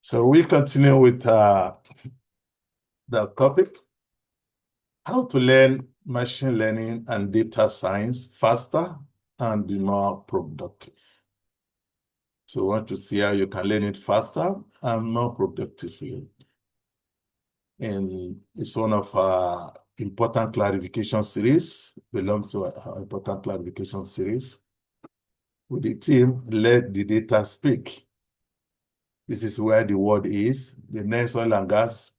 So we continue with the topic, how to learn machine learning and data science faster and be more productive. So we want to see how you can learn it faster and more productively. And it's one of our important clarification series, belongs to our important clarification series. With the team, let the data speak. This is where the word is. The next oil and gas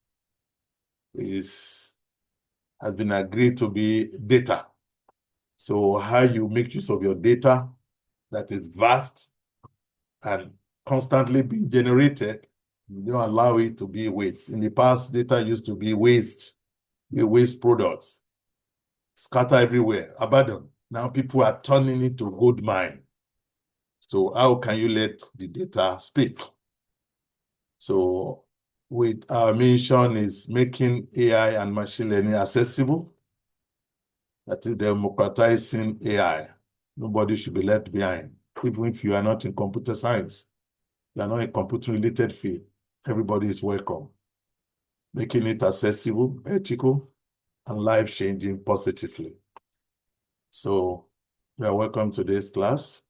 has been agreed to be data. So how you make use of your data that is vast and constantly being generated, you don't allow it to be waste. In the past, data used to be waste products, scatter everywhere, abandoned. Now people are turning it to gold mine. So how can you let the data speak? So with our mission is making AI and machine learning accessible. That is democratizing AI. Nobody should be left behind. Even if you are not in computer science, you are not in computer-related field, everybody is welcome. Making it accessible, ethical, and life-changing positively. So you are welcome to this class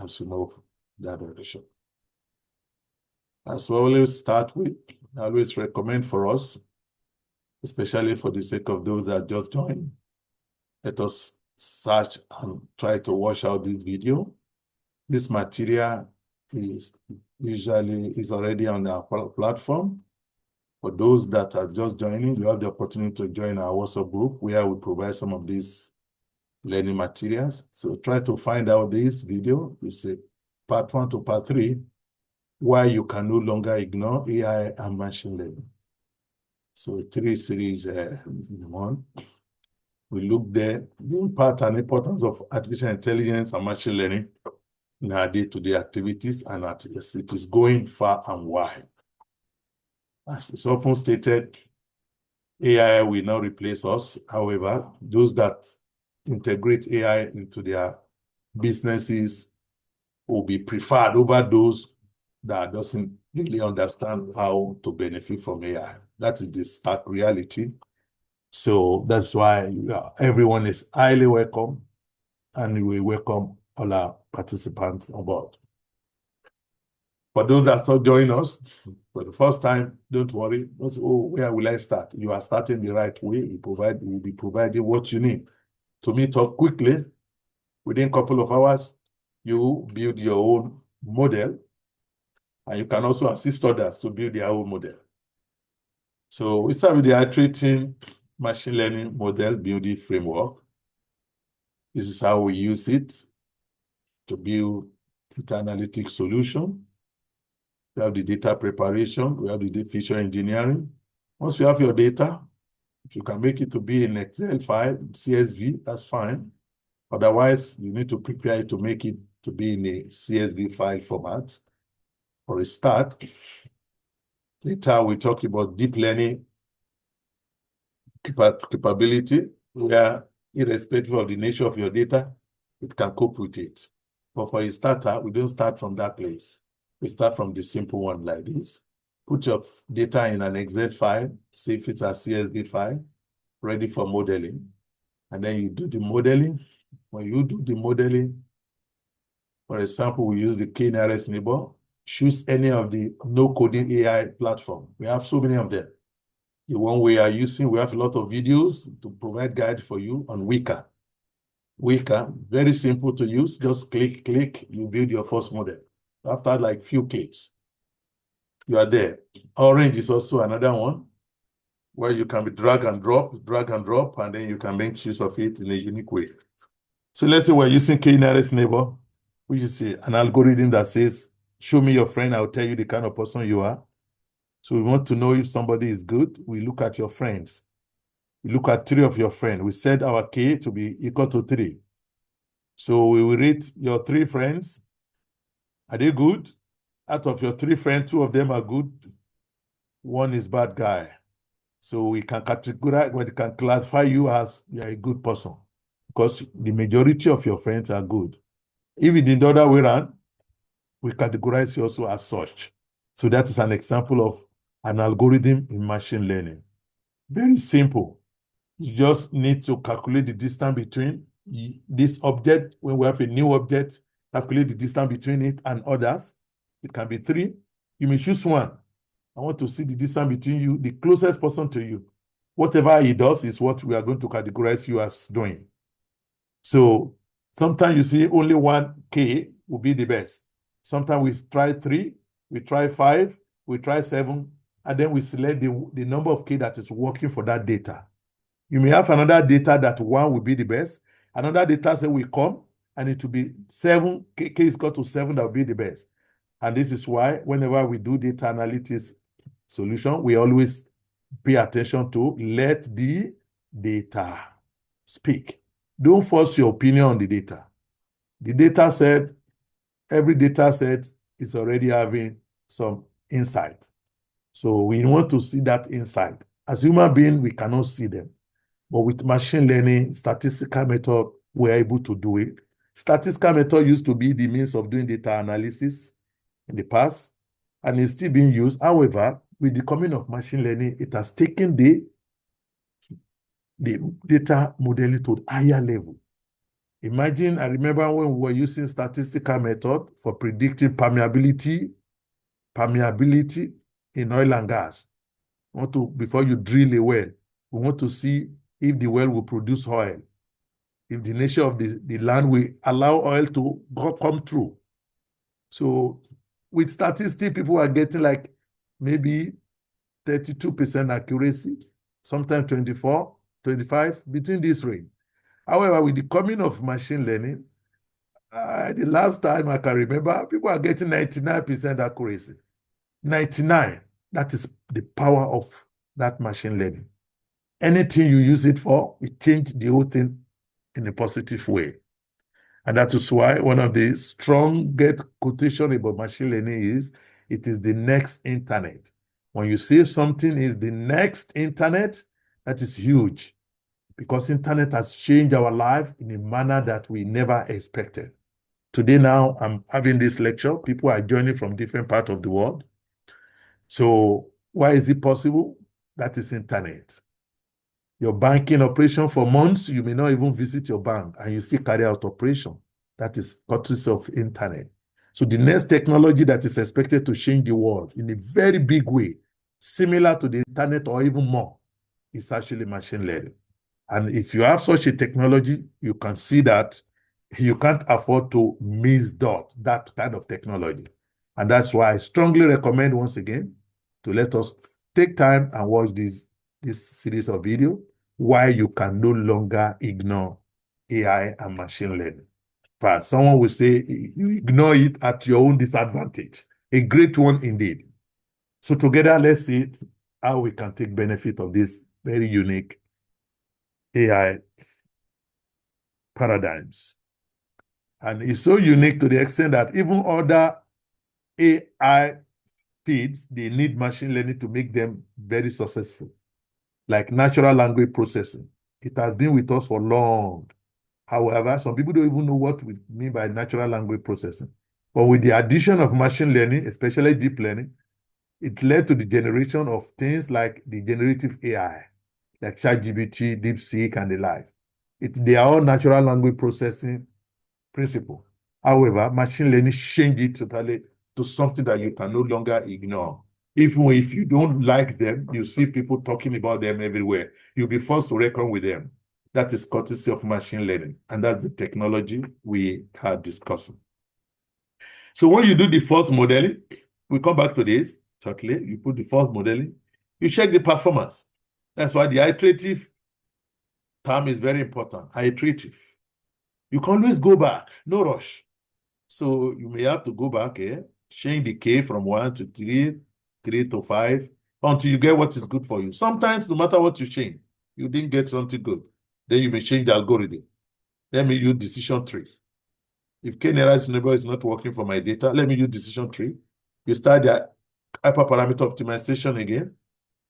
as we move that direction. As we always start with, I always recommend for us, especially for the sake of those that just joined, let us search and try to watch out this video. This material is already on our platform. For those that are just joining, you have the opportunity to join our WhatsApp group where we provide some of these learning materials. So try to find out this video. It's a part 1 to part 3, why you can no longer ignore AI and machine learning. So 3 series in one. We look there, the impact and importance of artificial intelligence and machine learning in our day-to-day activities, and as it is going far and wide. As is often stated, AI will not replace us. However, those that integrate AI into their businesses will be preferred over those that doesn't really understand how to benefit from AI. That is the stark reality. So that's why everyone is highly welcome, and we welcome all our participants on board. For those that still join us for the first time, don't worry. Don't say, oh, where will I start? You are starting the right way. We'll be providing what you need. To meet up quickly, within a couple of hours, you build your own model, and you can also assist others to build their own model. So we start with the iterating machine learning model building framework. This is how we use it to build data analytics solution. We have the data preparation, we have the feature engineering. Once you have your data, if you can make it to be an Excel file, CSV, that's fine. Otherwise, you need to prepare it to make it to be in a CSV file format. For a start, later we talk about deep learning capability, where irrespective of the nature of your data, it can cope with it. But for a starter, we don't start from that place. We start from the simple one like this. Put your data in an Excel file, see if it's a CSV file, ready for modeling. And then you do the modeling. When you do the modeling, for example, we use the K-nearest neighbor. Choose any of the no-coding AI platform. We have so many of them. The one we are using, we have a lot of videos to provide guide for you on Weka. Weka, very simple to use. Just click, you build your first model. After like few clicks, you are there. Orange is also another one where you can be drag and drop, and then you can make use of it in a unique way. So let's say we're using K-nearest neighbor, which is an algorithm that says, show me your friend, I'll tell you the kind of person you are. So we want to know if somebody is good. We look at your friends. We look at 3 of your friends. We set our K to be equal to 3. So we will rate your 3 friends. Are they good? Out of your 3 friends, 2 of them are good. 1 is bad guy. So we can categorize, we can classify you as you're a good person because the majority of your friends are good. If it's the other way around, we categorize you also as such. So that is an example of an algorithm in machine learning. Very simple. You just need to calculate the distance between this object. When we have a new object, calculate the distance between it and others. It can be 3. You may choose one. I want to see the distance between you, the closest person to you. Whatever he does is what we are going to categorize you as doing. So sometimes you see only 1K will be the best. Sometimes we try 3, we try 5, we try 7, and then we select the number of K that is working for that data. You may have another data that 1 will be the best. Another data set will come and it will be 7, K is equal to 7 that will be the best. And this is why whenever we do data analytics solution, we always pay attention to let the data speak. Don't force your opinion on the data. The data set, every data set is already having some insight. So we want to see that insight. As human beings, we cannot see them. But with machine learning, statistical method, we're able to do it. Statistical method used to be the means of doing data analysis in the past, and it's still being used. However, with the coming of machine learning, it has taken the data modeling to a higher level. Imagine, I remember when we were using statistical method for predicting permeability in oil and gas. Before you drill a well, we want to see if the well will produce oil, if the nature of the land will allow oil to come through. So with statistics, people are getting like maybe 32% accuracy, sometimes 24, 25, between this range. However, with the coming of machine learning, the last time I can remember, people are getting 99% accuracy. 99, that is the power of that machine learning. Anything you use it for, it changes the whole thing in a positive way. And that is why one of the strongest quotation about machine learning is, it is the next internet. When you say something is the next internet, that is huge, because internet has changed our life in a manner that we never expected. Today now, I'm having this lecture. People are joining from different parts of the world. So why is it possible? That is internet. Your banking operation for months, you may not even visit your bank and you still carry out operation. That is courtesy of internet. So the next technology that is expected to change the world in a very big way, similar to the internet or even more, is actually machine learning. And if you have such a technology, you can see that you can't afford to miss that kind of technology. And that's why I strongly recommend, once again, to let us take time and watch this series of video, why you can no longer ignore AI and machine learning. But someone will say you ignore it at your own disadvantage. A great one indeed. So together, let's see how we can take benefit of this very unique AI paradigms. And it's so unique to the extent that even other AI fields, they need machine learning to make them very successful, like natural language processing. It has been with us for long. However, some people don't even know what we mean by natural language processing. But with the addition of machine learning, especially deep learning, it led to the generation of things like the generative AI, like ChatGPT, DeepSeek, and the like. They are all natural language processing principle. However, machine learning changed it totally to something that you can no longer ignore. Even if you don't like them, you see people talking about them everywhere. You'll be forced to reckon with them. That is courtesy of machine learning, and that's the technology we are discussing. So when you do the first modeling, we come back to this shortly. You put the first modeling, you check the performance. That's why the iterative term is very important. Iterative. You can always go back, no rush. So you may have to go back here, change the K from 1 to 3, 3 to 5, until you get what is good for you. Sometimes, no matter what you change, you didn't get something good. Then you may change the algorithm. Let me use decision tree. If k-nearest neighbor is not working for my data, let me use decision tree. You start the hyperparameter optimization again.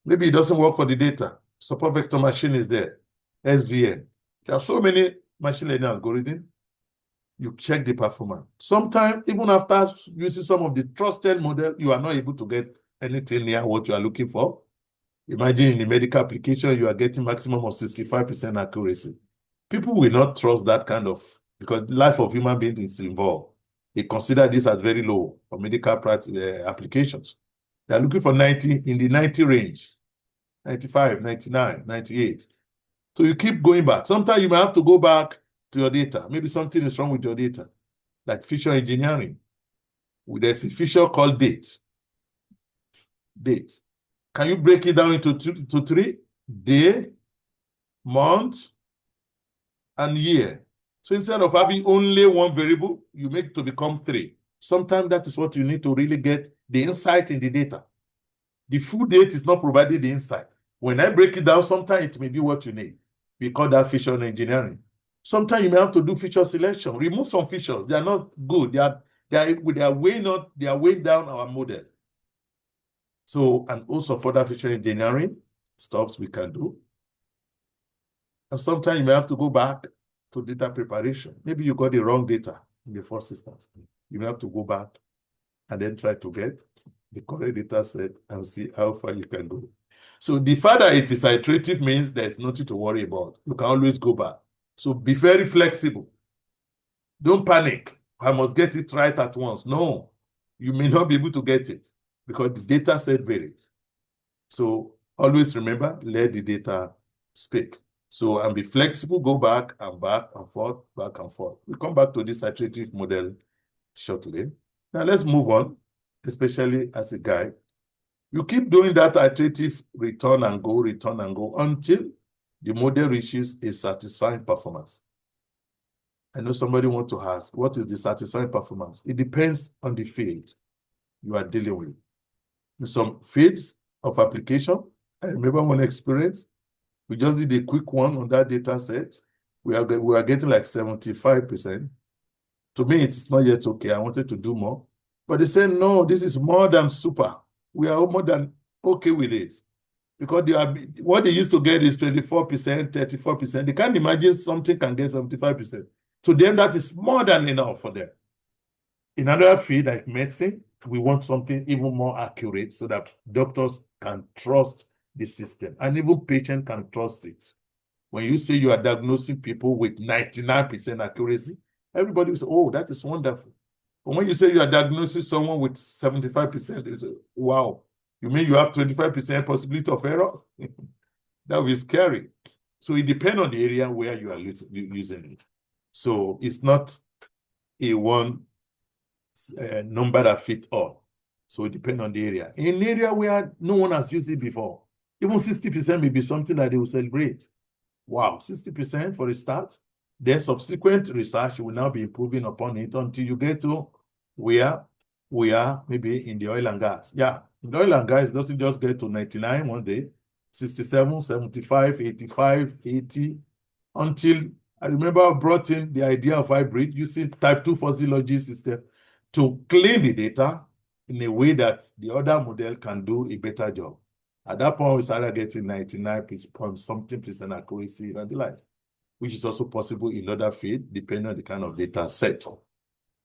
Maybe it doesn't work for the data. Support vector machine is there. SVM. There are so many machine learning algorithms. you check the performance. Sometimes, even after using some of the trusted model, you are not able to get anything near what you are looking for. Imagine in the medical application, you are getting maximum of 65% accuracy. People will not trust that kind of, because the life of human beings is involved. They consider this as very low for medical applications. They are looking for 90, in the 90 range, 95, 99, 98. So you keep going back. Sometimes you might have to go back to your data. Maybe something is wrong with your data, like feature engineering. There's a feature called date. Date. Can you break it down into three? Day, month, and year. So instead of having only one variable, you make it to become three. Sometimes that is what you need to really get the insight in the data. The full date is not providing the insight. When I break it down, sometimes it may be what you need. We call that feature engineering. Sometimes you may have to do feature selection. Remove some features. They are not good. They are weighing down our model. So, and also further feature engineering stuffs we can do. And sometimes you may have to go back to data preparation. Maybe you got the wrong data in the first instance. You may have to go back and then try to get the correct data set and see how far you can go. So the fact that it is iterative means there's nothing to worry about. You can always go back. So be very flexible. Don't panic. I must get it right at once. No, you may not be able to get it because the data set varies. So always remember, let the data speak. So, and be flexible, go back and forth, back and forth. We'll come back to this iterative model shortly. Now let's move on, especially as a guide. You keep doing that iterative return and go until the model reaches a satisfying performance. I know somebody wants to ask, what is the satisfying performance? It depends on the field you are dealing with. In some fields of application, I remember one experience, we just did a quick one on that data set. We are getting like 75%. To me, it's not yet okay. I wanted to do more. But they said, no, this is more than super. We are more than okay with it. Because what they used to get is 24%, 34%. They can't imagine something can get 75%. To them, that is more than enough for them. In another field like medicine, we want something even more accurate so that doctors can trust the system and even patients can trust it. When you say you are diagnosing people with 99% accuracy, everybody will say, oh, that is wonderful. But when you say you are diagnosing someone with 75%, they say, wow, you mean you have 25% possibility of error? That will be scary. So it depends on the area where you are using it. So it's not a one number that fits all. So it depends on the area. In an area where no one has used it before, even 60% may be something that they will celebrate. Wow, 60% for a start. Then subsequent research will now be improving upon it until you get to where we are, maybe in the oil and gas. Yeah, in the oil and gas, it doesn't just get to 99 one day, 67, 75, 85, 80, until I remember I brought in the idea of hybrid using type 2 fuzzy logic system to clean the data in a way that the other model can do a better job. At that point, we started getting 99% accuracy and the like, which is also possible in other fields, depending on the kind of data set.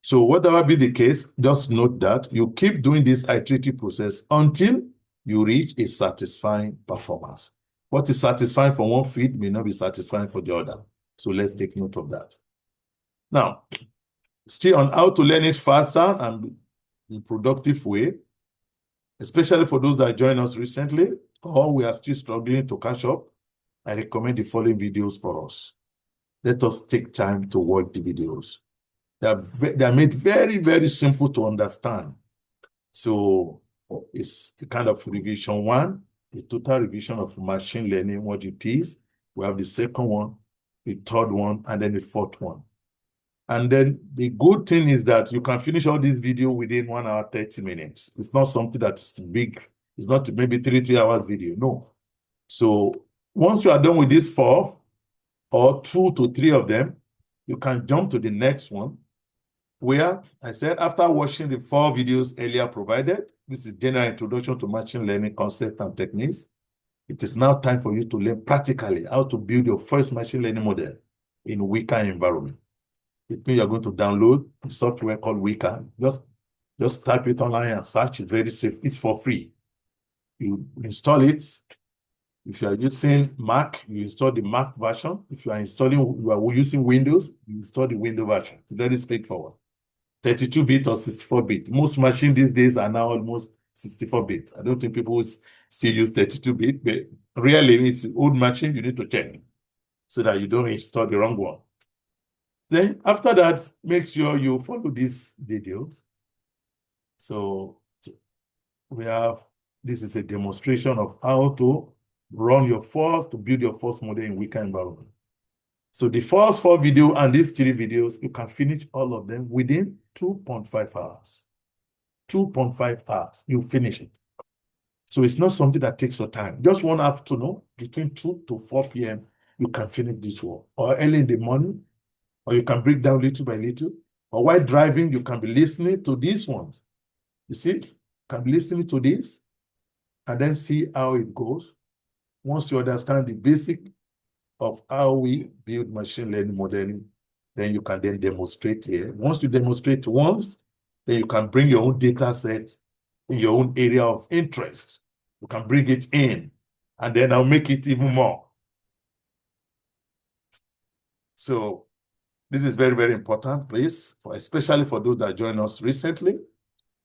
So whatever be the case, just note that you keep doing this iterative process until you reach a satisfying performance. What is satisfying for one field may not be satisfying for the other. So let's take note of that. Now, still on how to learn it faster and in a productive way, especially for those that joined us recently, or we are still struggling to catch up, I recommend the following videos for us. Let us take time to watch the videos. They are made very, very simple to understand. So it's the kind of revision one, a total revision of machine learning, what it is. We have the second one, the third one, and then the fourth one. And then the good thing is that you can finish all this video within 1 hour, 30 minutes. It's not something that is big. It's not maybe 3 hours video. No. So once you are done with these 4 or 2 to 3 of them, you can jump to the next one, where I said after watching the 4 videos earlier provided, this is general introduction to machine learning concepts and techniques. It is now time for you to learn practically how to build your first machine learning model in weaker environment. It means you're going to download a software called Weka. Just type it online and search. It's very safe. It's for free. You install it. If you are using Mac, you install the Mac version. If you are using Windows, you install the Windows version. It's very straightforward. 32-bit or 64-bit. Most machines these days are now almost 64-bit. I don't think people still use 32-bit, but really it's an old machine. You need to check so that you don't install the wrong one. Then after that, make sure you follow these videos. So this is a demonstration of how to build your first model in Weka environment. So the first 4 videos and these 3 videos, you can finish all of them within 2.5 hours. 2.5 hours, you finish it. So it's not something that takes your time. Just one afternoon, between 2 to 4 p.m., you can finish this work. Or early in the morning, or you can break down little by little. Or while driving, you can be listening to these ones. You see, you can be listening to this and then see how it goes. Once you understand the basic of how we build machine learning modeling, then you can then demonstrate here. Once you demonstrate once, then you can bring your own data set in your own area of interest. You can bring it in, and then I'll make it even more. So this is very, very important, please, especially for those that joined us recently.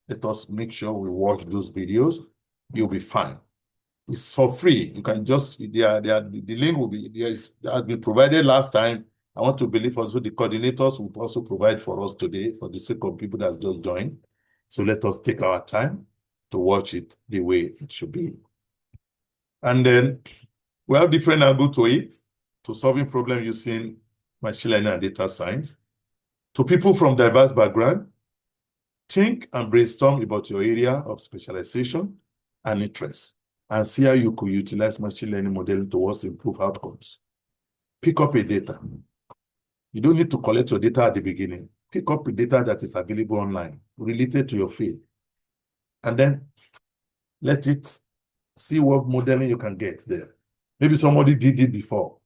Let us make sure we watch those videos. You'll be fine. It's for free. You can just, the link will be, has been provided last time. I want to believe also the coordinators will also provide for us today for the sake of people that just joined. So let us take our time to watch it the way it should be. And then we have different angles to it, to solving problems using machine learning and data science. To people from diverse backgrounds, think and brainstorm about your area of specialization and interest, and see how you could utilize machine learning modeling towards improve outcomes. Pick up a data. You don't need to collect your data at the beginning. Pick up a data that is available online, related to your field. And then let it see what modeling you can get there. Maybe somebody did it before.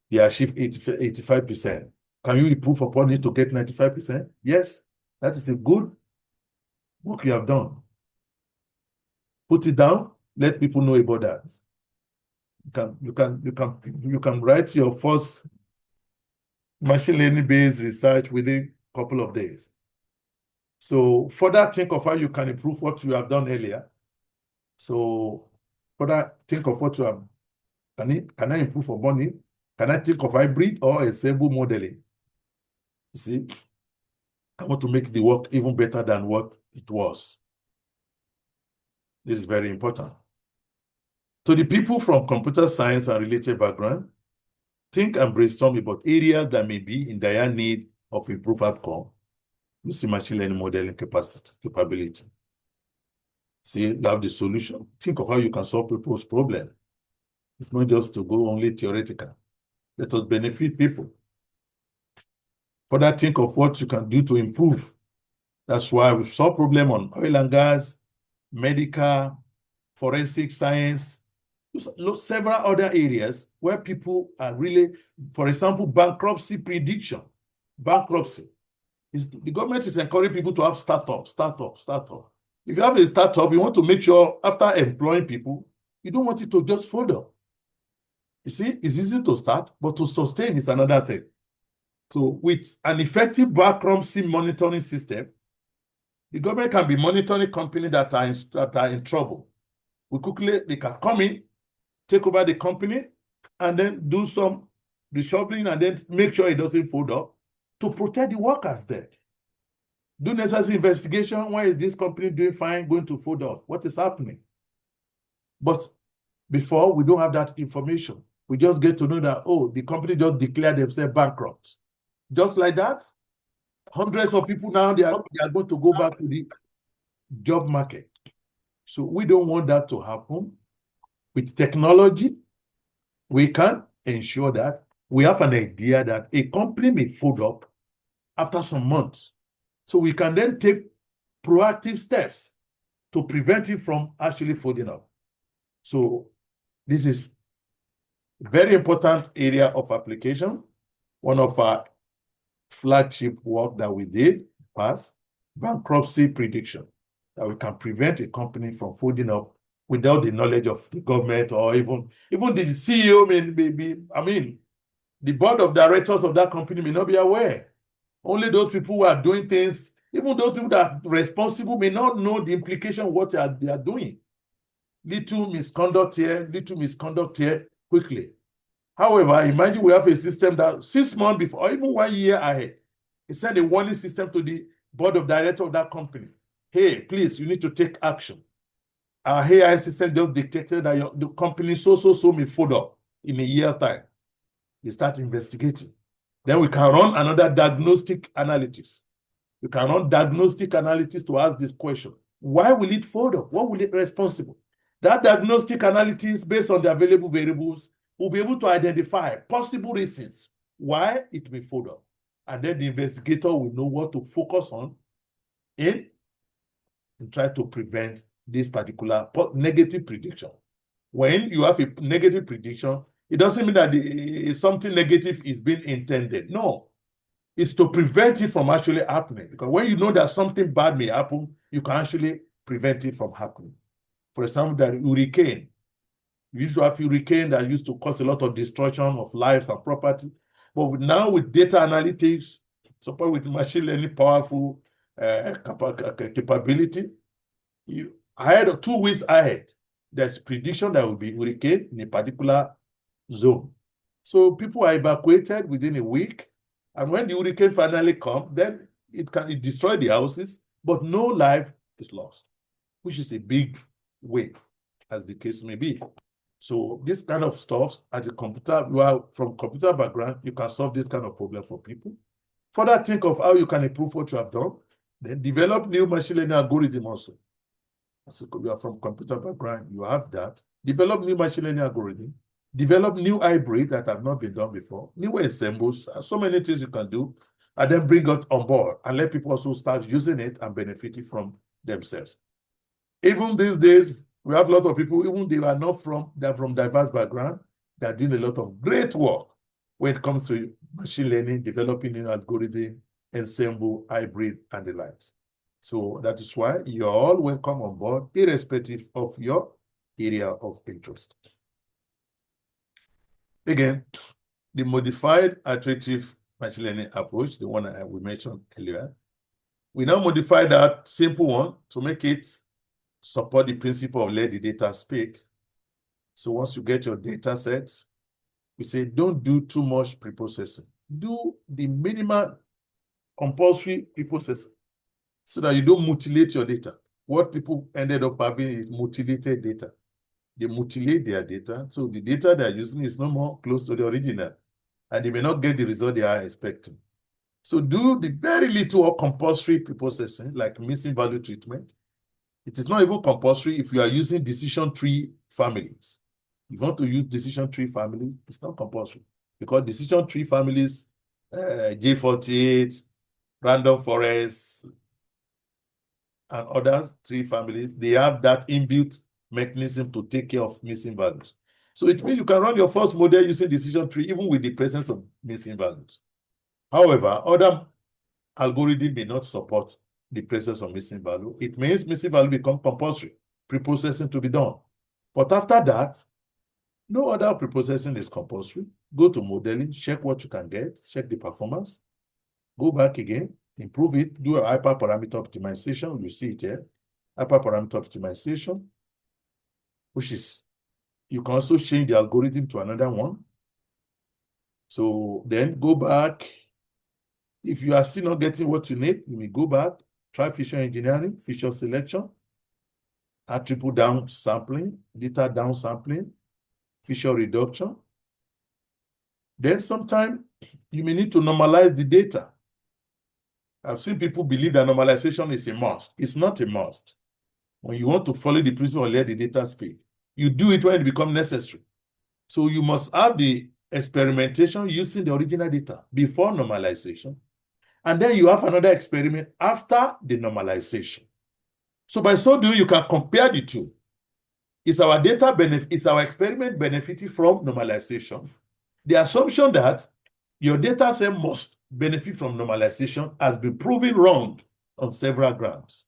They achieved 85%. Can you improve upon it to get 95%? Yes, that is a good work you have done. Put it down, let people know about that. You can write your first machine learning based research within a couple of days. So further think of how you can improve what you have done earlier. So further think of what you have. Can I improve upon it? Can I think of hybrid or ensemble modeling? You see, I want to make the work even better than what it was. This is very important. To the people from computer science and related background, think and brainstorm about areas that may be in dire need of improved outcome using machine learning modeling capability. See, you have the solution. Think of how you can solve people's problem. It's not just to go only theoretical. Let us benefit people. Further, think of what you can do to improve. That's why we solve problem on oil and gas, medical, forensic science, several other areas where people are really, for example, bankruptcy prediction. Bankruptcy. The government is encouraging people to have startup. If you have a startup, you want to make sure after employing people, you don't want it to just fold up. You see, it's easy to start, but to sustain is another thing. So with an effective bankruptcy monitoring system, the government can be monitoring companies that are in trouble. They can come in, take over the company, and then do some reshuffling and then make sure it doesn't fold up to protect the workers there. Do necessary investigation. Why is this company doing fine, going to fold up? What is happening? But before, we don't have that information. We just get to know that, oh, the company just declared themselves bankrupt. Just like that, hundreds of people now, they are going to go back to the job market. So we don't want that to happen. With technology, we can ensure that we have an idea that a company may fold up after some months. So we can then take proactive steps to prevent it from actually folding up. So this is a very important area of application. One of our flagship work that we did past, bankruptcy prediction, that we can prevent a company from folding up without the knowledge of the government, or even the CEO may be, I mean, the board of directors of that company may not be aware. Only those people who are doing things, even those people that are responsible, may not know the implication of what they are doing. Little misconduct here, quickly. However, imagine we have a system that 6 months before, or even 1 year ahead, it sent a warning system to the board of directors of that company. Hey, please, you need to take action. Our AI system just detected that the company so may fold up in a year's time. They start investigating. Then we can run another diagnostic analysis. We can run diagnostic analysis to ask this question. Why will it fold up? What will it be responsible? That diagnostic analysis, based on the available variables, will be able to identify possible reasons why it may fold up. And then the investigator will know what to focus on and try to prevent this particular negative prediction. When you have a negative prediction, it doesn't mean that something negative is being intended. No, it's to prevent it from actually happening. Because when you know that something bad may happen, you can actually prevent it from happening. For example, the hurricane. We used to have hurricane that used to cause a lot of destruction of lives and property. But now with data analytics, support with machine learning, powerful capability, ahead of 2 weeks ahead, there's prediction that will be hurricane in a particular zone. So people are evacuated within a week. And when the hurricane finally comes, then it destroy the houses, but no life is lost, which is a big win, as the case may be. So this kind of stuff, as a computer, you are from computer background, you can solve this kind of problem for people. Further, think of how you can improve what you have done. Then develop new machine learning algorithm also. So you are from computer background, you have that. Develop new machine learning algorithm. Develop new hybrid that have not been done before. New ensembles, so many things you can do, and then bring it on board and let people also start using it and benefiting from themselves. Even these days, we have a lot of people, even they're from diverse background, they're doing a lot of great work when it comes to machine learning, developing new algorithm, ensemble, hybrid, and the likes. So that is why you're all welcome on board, irrespective of your area of interest. Again, the modified iterative machine learning approach, the one we mentioned earlier, we now modify that simple one to make it support the principle of let the data speak. So once you get your data sets, we say don't do too much preprocessing. Do the minimal compulsory preprocessing so that you don't mutilate your data. What people ended up having is mutilated data. They mutilate their data, so the data they're using is no more close to the original, and they may not get the result they are expecting. So do the very little or compulsory preprocessing, like missing value treatment. It is not even compulsory if you are using decision tree families. If you want to use decision tree families, it's not compulsory, because decision tree families, J48, random forest, and other tree families, they have that inbuilt mechanism to take care of missing values. So it means you can run your first model using decision tree even with the presence of missing values. However, other algorithms may not support the presence of missing value. It means missing value become compulsory, preprocessing to be done. But after that, no other preprocessing is compulsory. Go to modeling, check what you can get, check the performance, go back again, improve it, do a hyperparameter optimization. You see it here, hyperparameter optimization, which is, you can also change the algorithm to another one. So then go back. If you are still not getting what you need, you may go back, try feature engineering, feature selection, add triple down sampling, data down sampling, feature reduction. Then sometime you may need to normalize the data. I've seen people believe that normalization is a must. It's not a must. When you want to follow the principle of let the data speak, you do it when it becomes necessary. So you must have the experimentation using the original data before normalization. And then you have another experiment after the normalization. So by so doing, you can compare the two. Is our experiment benefiting from normalization? The assumption that your data set must benefit from normalization has been proven wrong on several grounds.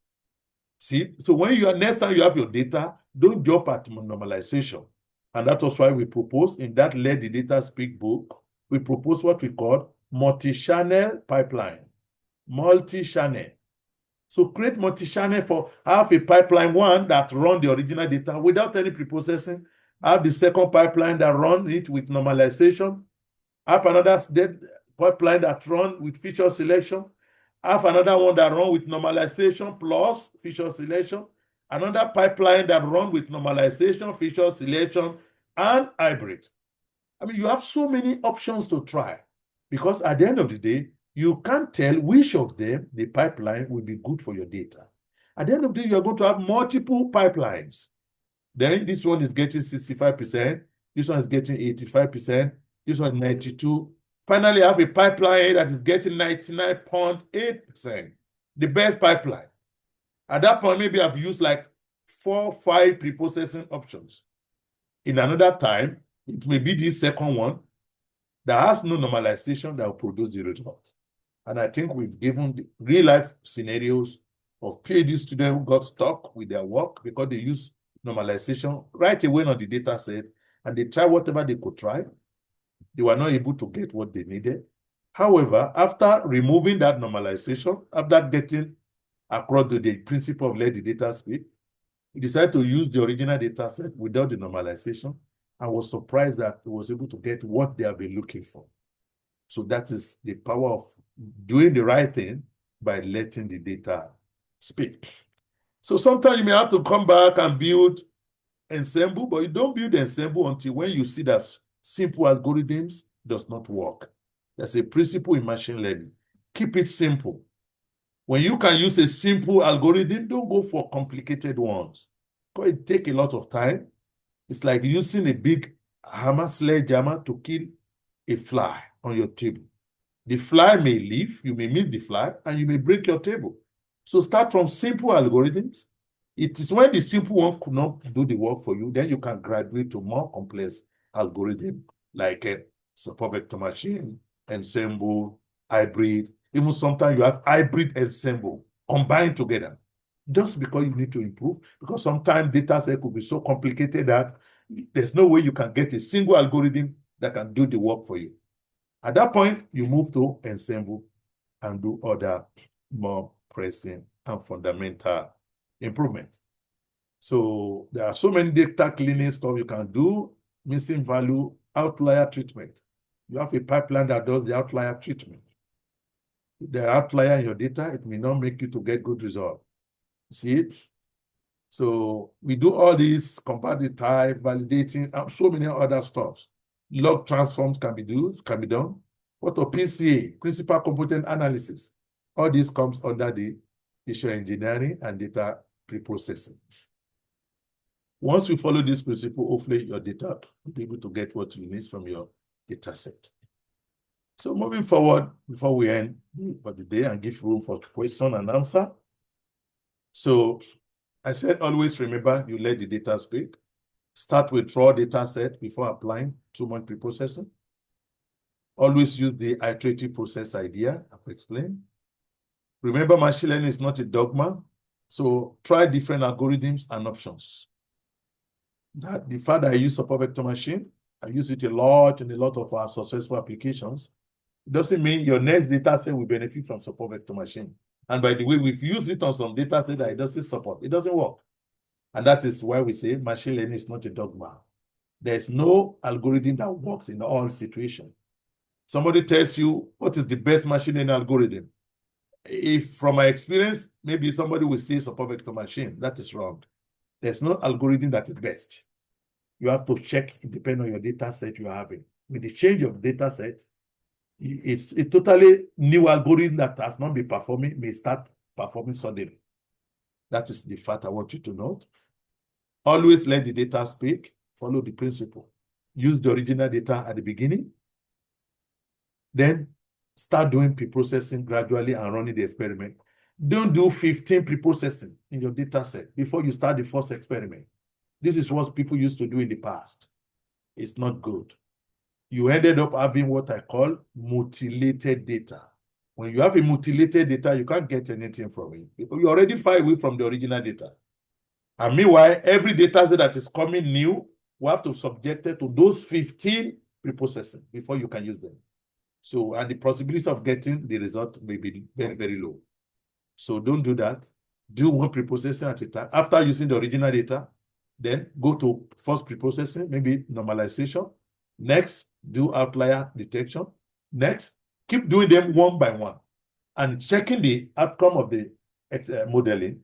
See, so when you are next time you have your data, don't jump at normalization. And that was why we propose in that Let the Data Speak book, we propose what we call multi-channel pipeline. Multi-channel. So create multi-channel for have a pipeline one that run the original data without any preprocessing. Have the second pipeline that run it with normalization. Have another pipeline that run with feature selection. Have another one that run with normalization plus feature selection. Another pipeline that run with normalization, feature selection, and hybrid. I mean, you have so many options to try because at the end of the day, you can't tell which of them, the pipeline, will be good for your data. At the end of the day, you're going to have multiple pipelines. Then this one is getting 65%, this one is getting 85%, this one 92%. Finally, I have a pipeline that is getting 99.8%, the best pipeline. At that point, maybe I've used like 4 or 5 preprocessing options. In another time, it may be this second one that has no normalization that will produce the result. And I think we've given the real-life scenarios of PhD students who got stuck with their work because they use normalization right away on the data set, and they tried whatever they could try. They were not able to get what they needed. However, after removing that normalization, after getting across to the principle of let the data speak, we decided to use the original data set without the normalization and was surprised that it was able to get what they have been looking for. So that is the power of doing the right thing by letting the data speak. So sometimes you may have to come back and build ensemble, but you don't build ensemble until when you see that simple algorithms does not work. There's a principle in machine learning. Keep it simple. When you can use a simple algorithm, don't go for complicated ones. Because it takes a lot of time. It's like using a big hammer sledgehammer to kill a fly on your table. The fly may leave, you may miss the fly, and you may break your table. So start from simple algorithms. It is when the simple one could not do the work for you, then you can graduate to more complex algorithm like a support vector machine, ensemble, hybrid. Even sometimes you have hybrid ensemble combined together. Just because you need to improve, because sometimes data set could be so complicated that there's no way you can get a single algorithm that can do the work for you. At that point, you move to ensemble and do other more pressing and fundamental improvement. So there are so many data cleaning stuff you can do, missing value, outlier treatment. You have a pipeline that does the outlier treatment. If there are outlier in your data, it may not make you to get good results. See it? So we do all these, compare the type, validating, and so many other stuff. Log transforms can be done. What a PCA, principal component analysis. All this comes under the issue engineering and data preprocessing. Once you follow this principle, hopefully your data will be able to get what you need from your data set. So moving forward, before we end for the day and give room for question and answer. So I said, always remember you let the data speak. Start with raw data set before applying too much preprocessing. Always use the iterative process idea I've explained. Remember, machine learning is not a dogma. So try different algorithms and options. That the fact that I use support vector machine, I use it a lot in a lot of our successful applications. It doesn't mean your next data set will benefit from support vector machine. And by the way, we've used it on some data set that it doesn't support. It doesn't work. And that is why we say machine learning is not a dogma. There's no algorithm that works in all situations. Somebody tells you what is the best machine learning algorithm. If from my experience, maybe somebody will say support vector machine. That is wrong. There's no algorithm that is best. You have to check, it depends on your data set you're having. With the change of data set, it's a totally new algorithm that has not been performing, may start performing suddenly. That is the fact I want you to note. Always let the data speak, follow the principle. Use the original data at the beginning. Then start doing preprocessing gradually and running the experiment. Don't do 15 preprocessing in your data set before you start the first experiment. This is what people used to do in the past. It's not good. You ended up having what I call mutilated data. When you have a mutilated data, you can't get anything from it. You're already far away from the original data. And meanwhile, every data set that is coming new, we have to subject it to those 15 preprocessing before you can use them. So, and the possibility of getting the result may be very, very low. So don't do that. Do one preprocessing at a time. After using the original data, then go to first preprocessing, maybe normalization. Next, do outlier detection. Next, keep doing them one by one and checking the outcome of the modeling.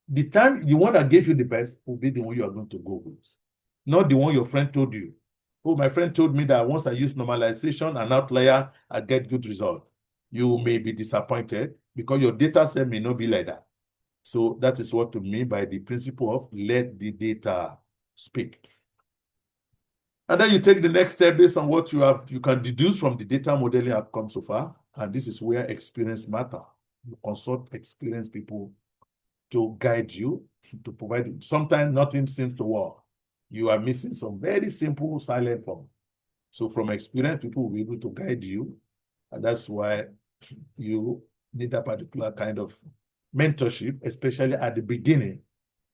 The one that gave you the best will be the one you are going to go with, not the one your friend told you. Oh, my friend told me that once I use normalization and outlier, I get good result. You may be disappointed because your data set may not be like that. So that is what to mean by the principle of let the data speak. And then you take the next step based on what you can deduce from the data modeling outcome so far. And this is where experience matter. You consult experienced people to guide you, to provide it. Sometimes nothing seems to work. You are missing some very simple silent form. So from experience, people will be able to guide you. And that's why you need a particular kind of mentorship, especially at the beginning.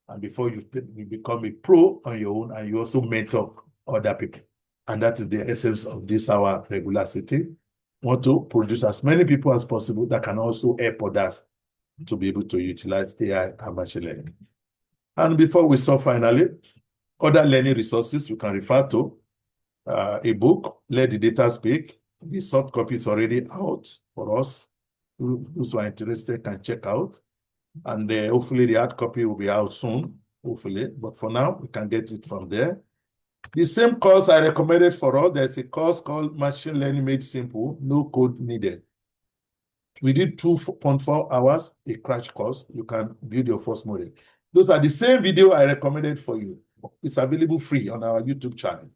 And before you become a pro on your own, and you also mentor other people. And that is the essence of this, our regular city. Want to produce as many people as possible that can also help others to be able to utilize AI and machine learning. And before we stop finally, other learning resources you can refer to, a book, Let the Data Speak. The soft copy is already out for us. Those who are interested can check out. And hopefully the hard copy will be out soon, hopefully. But for now, we can get it from there. The same course I recommended for all, there's a course called Machine Learning Made Simple, No Code Needed. We did 2.4 hours, a crash course. You can build your first model. Those are the same video I recommended for you. It's available free on our YouTube channel.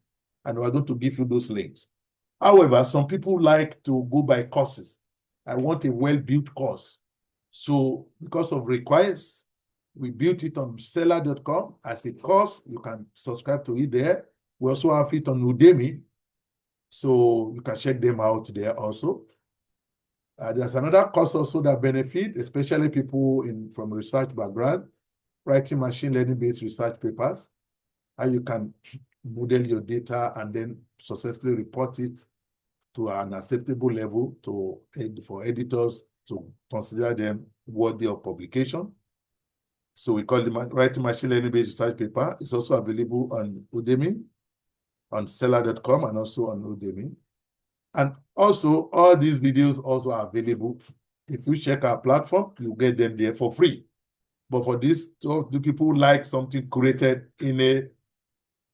And we're going to give you those links. However, some people like to go by courses. I want a well-built course. So because of requests, we built it on Seller.com as a course. You can subscribe to it there. We also have it on Udemy. So you can check them out there also. There's another course also that benefit, especially people from research background, writing machine learning-based research papers, how you can model your data and then successfully report it to an acceptable level for editors to consider them worthy of publication. So we call it writing machine learning-based research paper. It's also available on Udemy, on Seller.com, and also on Udemy. And also, all these videos also are available. If you check our platform, you get them there for free. But for this, do people like something created in a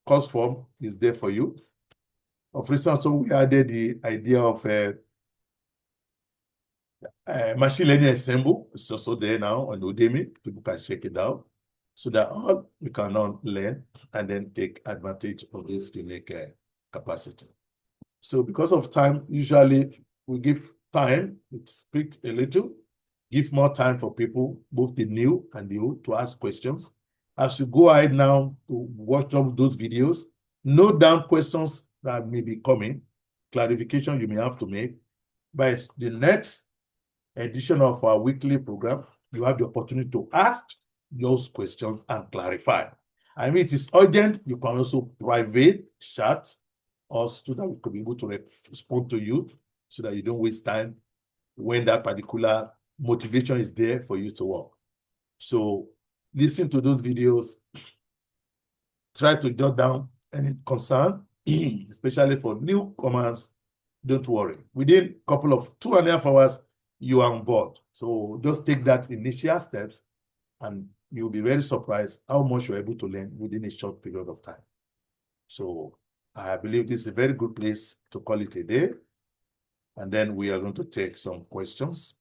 course form, is there for you. For instance, so we added the idea of machine learning ensemble. It's also there now on Udemy. People can check it out so that all we can all learn and then take advantage of this unique capacity. So because of time, usually we give time to speak a little, give more time for people, both the new and the old, to ask questions. As you go ahead now to watch up those videos, note down questions that may be coming, clarification you may have to make. By the next edition of our weekly program, you have the opportunity to ask those questions and clarify. I mean, it is urgent. You can also private chat us so that we could be able to respond to you so that you don't waste time when that particular motivation is there for you to work. So listen to those videos, try to jot down any concern, especially for newcomers. Don't worry. Within a couple of 2.5 hours, you are on board. So just take that initial steps and you'll be very surprised how much you're able to learn within a short period of time. So I believe this is a very good place to call it a day. And then we are going to take some questions.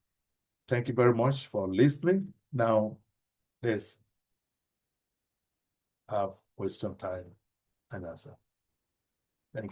Thank you very much for listening. Now, let's have question time and answer.